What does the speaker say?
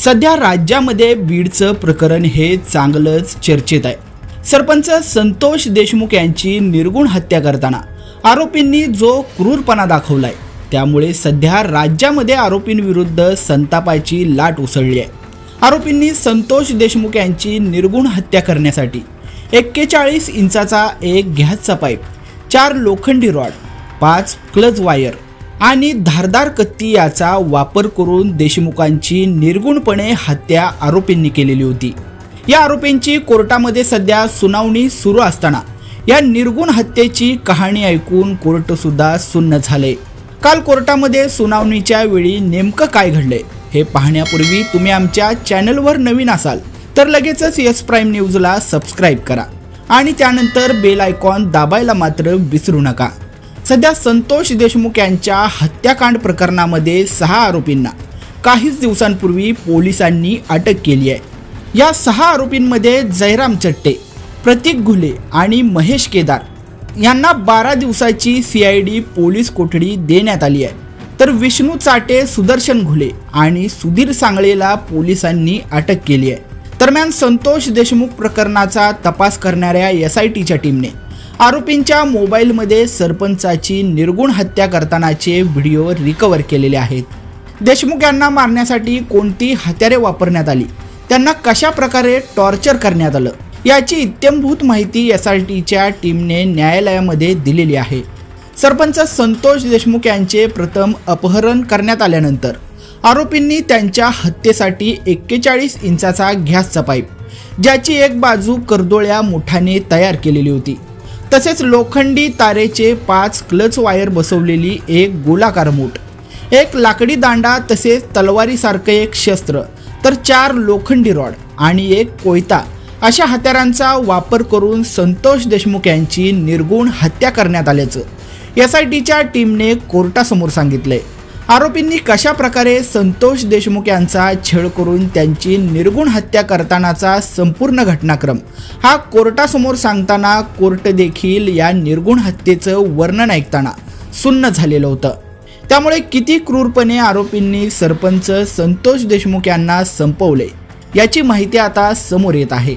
सध्या राज्यामध्ये बीडचं प्रकरण हे चांगलंच चर्चेत आहे। सरपंच संतोष देशमुख यांची निर्गुण हत्या करताना आरोपींनी जो क्रूरपणा दाखवलाय त्यामुळे सध्या राज्यामध्ये आरोपींविरुद्ध संतापाची लाट उसळली आहे। आरोपींनी संतोष देशमुख यांची निर्गुण हत्या करण्यासाठी 41 इंचाचा एक गॅसचा पाईप, 4 लोखंडी रॉड, 5 क्लच वायर आणि धारदार कत्ती याचा वापर करून देशमुखांची निर्गुणपणे हत्या आरोपींनी केलेली होती। या आरोपींची कोर्टामध्ये सध्या सुनावणी सुरू असताना या निर्गुण हत्येची कहाणी ऐकून कोर्ट सुद्धा सुन्न झाले। काल कोर्टामध्ये सुनावणीच्या वेळी नेमकं काय घडले हे पाहण्यापूर्वी तुम्ही आमच्या चॅनलवर नवीन असाल तर लगेचच यस प्राईम न्यूजला सबस्क्राईब करा आणि त्यानंतर बेल आयकॉन दाबायला मात्र विसरू नका। सध्या संतोष देशमुख यांच्या हत्याकांड प्रकरणामध्ये 6 आरोपींना काहीच दिवसांपूर्वी पोलिसांनी अटक केली आहे। या 6 आरोपींमध्ये जयराम चट्टे, प्रतीक घुले आणि महेश केदार यांना 12 दिवसाची CID पोलीस कोठडी देण्यात आली आहे, तर विष्णू चाटे, सुदर्शन घुले आणि सुधीर सांगळेला पोलिसांनी अटक केली आहे। दरम्यान संतोष देशमुख प्रकरणाचा तपास करणाऱ्या SITच्या टीमने आरोपींच्या मोबाईलमध्ये सरपंचाची निर्गुण हत्या करतानाचे व्हिडिओ रिकव्हर केलेले आहेत। देशमुख यांना मारण्यासाठी कोणती हत्यारे वापरण्यात आली, त्यांना कशा प्रकारे टॉर्चर करण्यात आलं याची इत्थंभूत माहिती SITच्या टीमने न्यायालयामध्ये दिलेली आहे। सरपंच संतोष देशमुख यांचे प्रथम अपहरण करण्यात आल्यानंतर आरोपींनी त्यांच्या हत्येसाठी 41 इंचाचा गॅसचा पाईप, ज्याची एक बाजू कर्दोळ्या मुठाने तयार केलेली होती, तसेच लोखंडी तारेचे 5 क्लच वायर बसवलेली एक गोलाकार मूठ, एक लाकडी दांडा तसेच तलवारीसारखं एक शस्त्र, तर 4 लोखंडी रॉड आणि एक कोयता अशा हत्यारांचा वापर करून संतोष देशमुख यांची निर्गुण हत्या करण्यात आल्याचं SITच्या टीमने कोर्टासमोर सांगितले। आरोपींनी कशा प्रकारे संतोष देशमुख यांचा छळ करून त्यांची निर्गुण हत्या करतानाचा संपूर्ण घटनाक्रम हा कोर्टासमोर सांगताना कोर्ट देखील या निर्गुण हत्येचं वर्णन ऐकताना सुन्न झालेलं होतं। त्यामुळे किती क्रूरपणे आरोपींनी सरपंच संतोष देशमुख यांना संपवले याची माहिती आता समोर येत आहे।